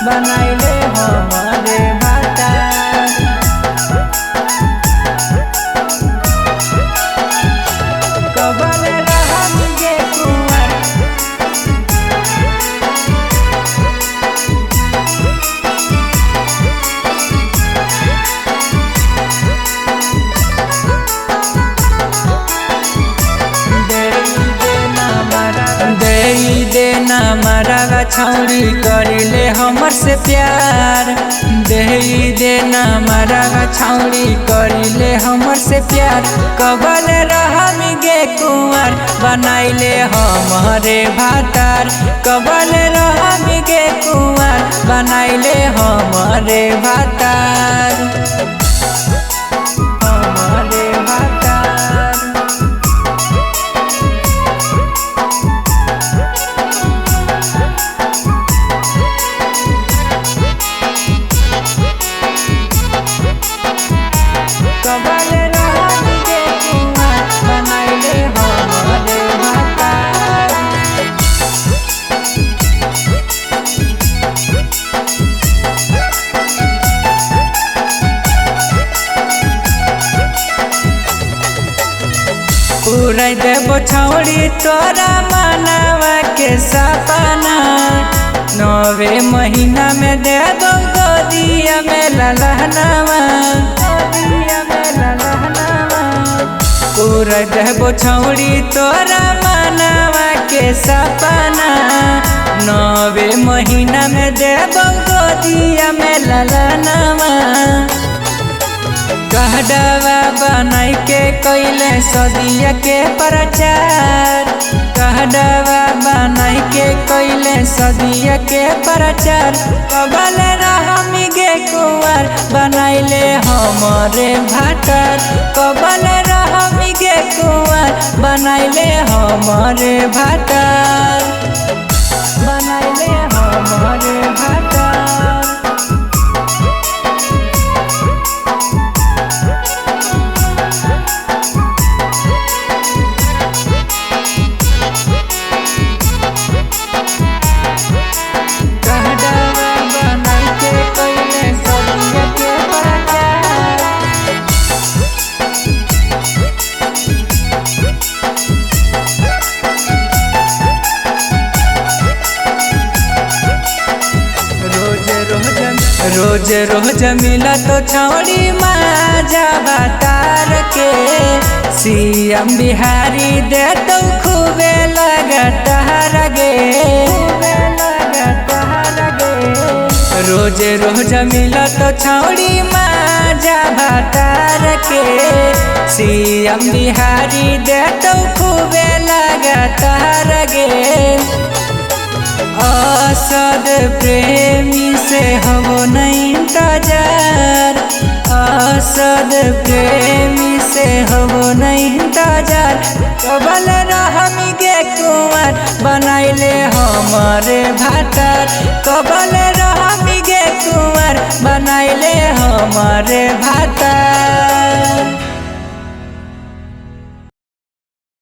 बनाइले हमरे भातार। कबल रहम गे कुंवर देना मरवा छौरी करिले हमर से प्यार। देना मरवा छौरी करिले हमर से प्यार। कबल रहम गे कुंवर बनाइले हमरे भातार। कबल रहम गे कुंवर बनाइले हमरे भातार। हमरे भातार। कबल रहम गे कुंवर बनाइले हमरे भातार। पूरा देबो छौरी तोरा मनवा के सपना। 9 महीना में दे दो गोदिया में ललहनवा। पूरा देबो छौरी तोरा मनवा के सपना। 9 महीना में देबो गोदिया में ललहनवा। कहडवा बनाई के कइले सदिया के प्रचार। कहडवा बनाई के कइले सदिया के प्रचार। कबल रहम गे कुंवर बनाइले हमरे भातार। कबल रहम गे कुंवर बनाइले हमरे भातार। बनाइले हमरे भातार। रोज रोज मिला तो छौरी माजा भातार के। सीएम बिहारी दे तो खूबे लगातार गे। रोज रोज मिला तो छौरी माजा भातार के। सीएम बिहारी दे तो खूबे लगातार गे। असद प्रेमी से हो नहीं इंतजार। असद प्रेमी से हो नहीं इंतजार। कबल रहम गे कुंवर बनाइले हमरे भातार। कबल रहम गे कुंवर बनाइले हमरे भातार।